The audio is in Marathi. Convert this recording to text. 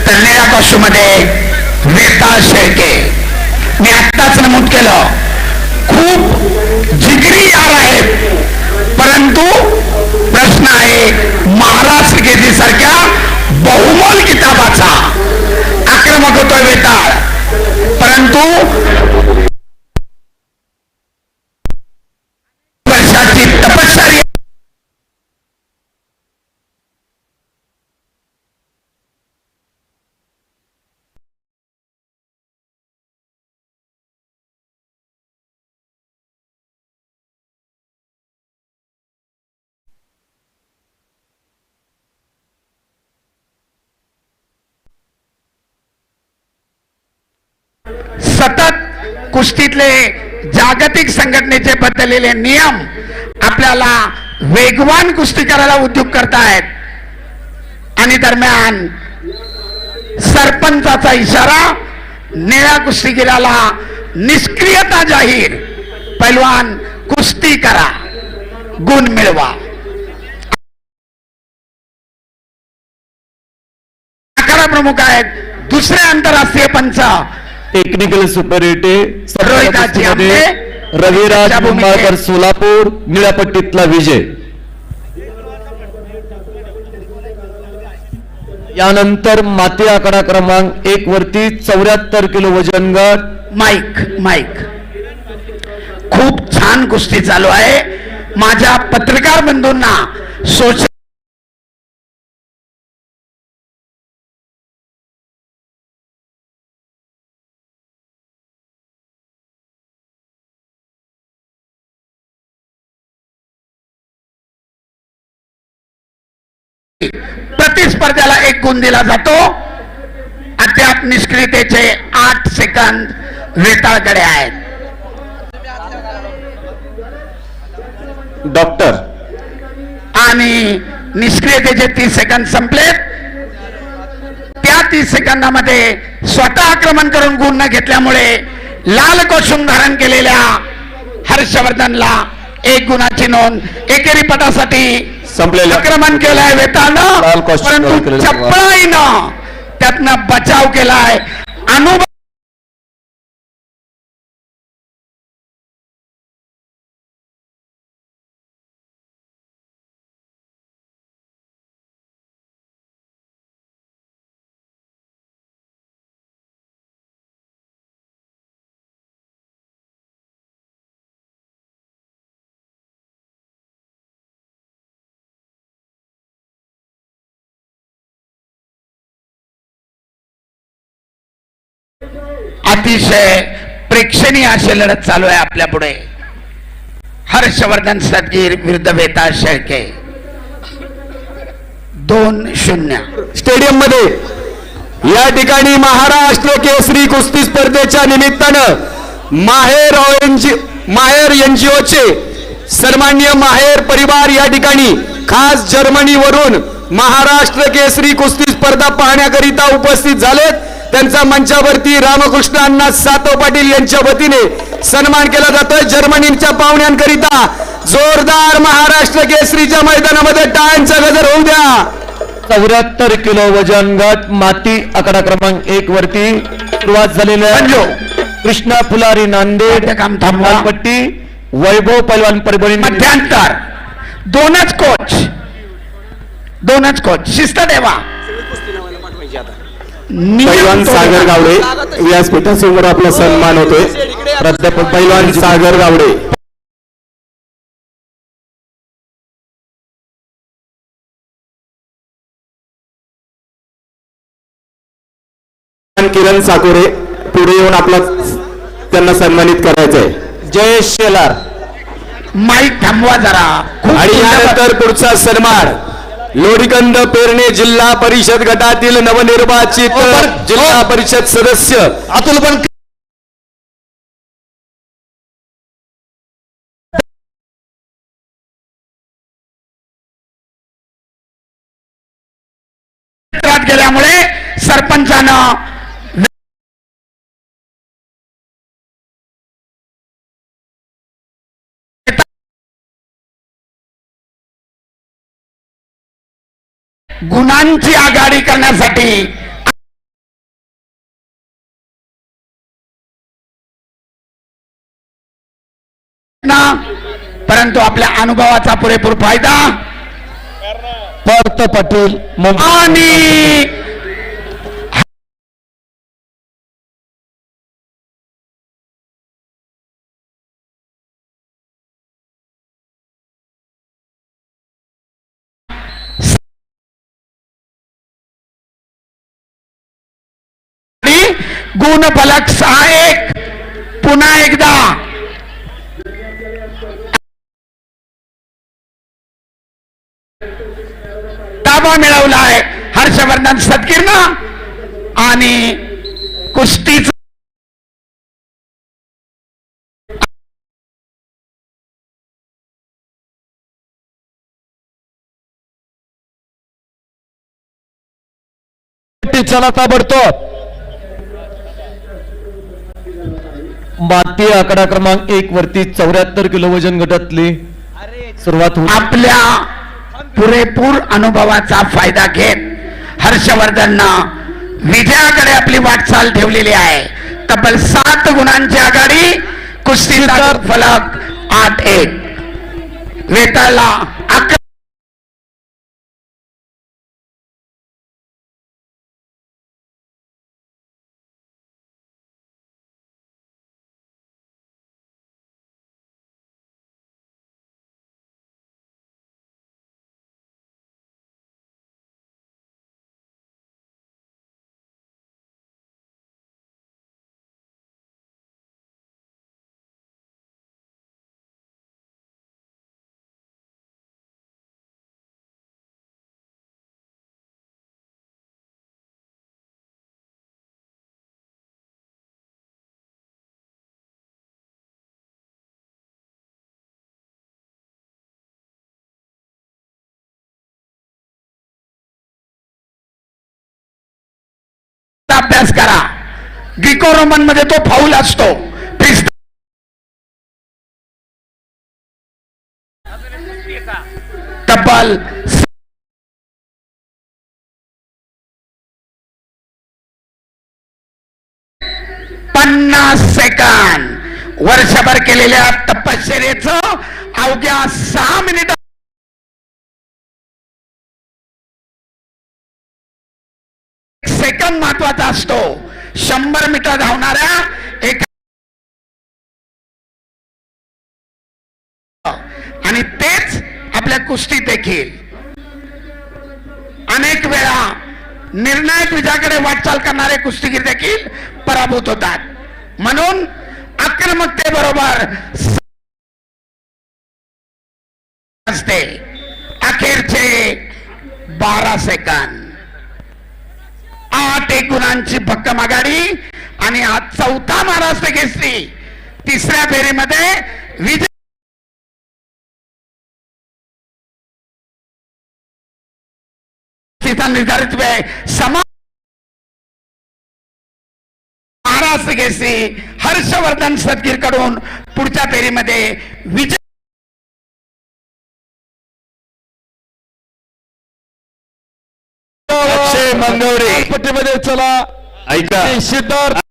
तर निळ्या कॉस्ट्यूममध्ये वेताळ शेळके. मी आत्ताच नमूद केलं, खूप जिगरी यार आहेत, परंतु प्रश्न आहे महाराष्ट्र केसरी सारख्या बहुमोल किताबाचा. आक्रमक होतोय वेताळ, परंतु वर्षाची तपश्चर्या सतत कुस्तीतले जागतिक संघटनेचे बदललेले नियम आपल्याला वेगवान कुस्ती करायला उद्योग करतायत. आणि दरम्यान सरपंचाचा इशारा, निळ्या कुस्तीगीराला निष्क्रियता जाहीर. पैलवान कुस्ती करा, गुण मिळवा. आखाडा प्रमुख आहेत दुसरे आंतरराष्ट्रीय पंच टेक्निकल सुपरिटे रोहिदाजी रविराज निंबाळकर सोलापूर, निळ्यापट्टीतला विजय. यानंतर माती आकडा क्रमांक 1 वरती 74 किलो वजन गट. माईक खूप छान कुस्ती चालू आहे. माझ्या पत्रकार बंधूंना सोशल प्रतिस्पर्ध्याला 1 गुण दिला जातो. अद्याप निष्क्रियतेचे 8 सेकंद वेताळकडे आहेत. डॉक्टर आणि निष्क्रियतेचे 30 सेकंद संपलेत. त्या 30 सेकंदामध्ये स्वतः आक्रमण करून गुण न घेतल्यामुळे लाल कोशुम धारण केलेल्या हर्षवर्धनला 1 गुणाची नोंद. एकेरी पटासाठी संपलेलं आक्रमण केलंय वेताळनं, परंतु चपळाईनं त्यातनं बचाव केलाय. अनुभव अतिशय प्रेक्षणीय अशी लढत चालू आहे आपल्या पुढे. हर्षवर्धन सदगीर विरुद्ध वेताळ शेळके. 2-0 स्टेडियम मध्ये या ठिकाणी महाराष्ट्र केसरी कुस्ती स्पर्धेच्या निमित्तानं माहेर एनजीओचे सन्माननीय माहेर परिवार या ठिकाणी खास जर्मनीवरून महाराष्ट्र केसरी कुस्ती स्पर्धा पाहण्याकरिता उपस्थित झालेत. त्यांचा मंचावरती रामकृष्ण अण्णा सातव पाटील यांच्या वतीने सन्मान केला जातोय. जर्मनीच्या पाहुण्यांकरिता जोरदार महाराष्ट्र केसरीच्या मैदानामध्ये टाळ्यांचा गजर होऊ द्या. 74 किलो वजन गट माती आकडा क्रमांक 1 वरती सुरुवात झालेल्या कृष्णा फुलारी नांदेड पट्टी, वैभव पैलवान परभणी. मध्यांतर दोनच कोच शिस्त ठेवा. पैलवान सागर गावडे व्यासपीठासमोर आपला सन्मान होतोय. प्राध्यापक पैलवान सागर गावडे. किरण साकोरे पुढे येऊन आपला त्यांना सन्मानित करायचंय. जयेश शेलार. माईक थांबवा जरा. आणि यानंतर पुढचा सन्मान लोढीकंद पेरणे जिल्हा परिषद गटातील नवनिर्वाचित जिल्हा परिषद सदस्य अतुल पण गेल्यामुळे सरपंचानं गुणांची आघाडी करण्यासाठी ना, परंतु आपल्या अनुभवाचा पुरेपूर फायदा पार्थ पाटील आणि गुणफलक 6-1 पुन्हा एकदा ताबा मिळवलाय हर्षवर्धन सदगीरनं आणि कुस्तीच चला ताबडतोब माती आकडा क्रमांक 1 वरती 74 किलो वजन गटातली सुरुवात होईल. आपल्या पुरेपूर अनुभवाचा फायदा घेत हर्षवर्धननं विजयाकडे आपली वाटचाल ठेवलेली आहे. तब्बल 7 गुणांची आघाडी. कुस्तीचा फलक 8-1 वेताळला. अभ्यास करा. ग्रीको रोमन मध्ये तो फाऊल असतो. तब्बल 50 सेकंद वर्षभर केलेल्या तपश्चर्येचं अवघ्या 6 मिनिट सेकंद महत्वाचा असतो. 100 मीटर धावणाऱ्या एक आणि तेच आपल्या कुस्ती देखील अनेक वेळा निर्णायक विजयाकडे वाटचाल करणारे कुस्तीगीर देखील पराभूत होतात. म्हणून आक्रमकतेबरोबर असते. अखेरचे 12 सेकंद 8-1 गुणांची भक्कम आघाडी आणि हा 4था महाराष्ट्र केसरी. तिसऱ्या फेरीमध्ये विजय निर्धारित वेळ समान महाराष्ट्र केसरी हर्षवर्धन सदगीर कडून पुढच्या फेरीमध्ये विजय मंगळवारी पट्टीमध्ये चला ऐका सिद्धार्थ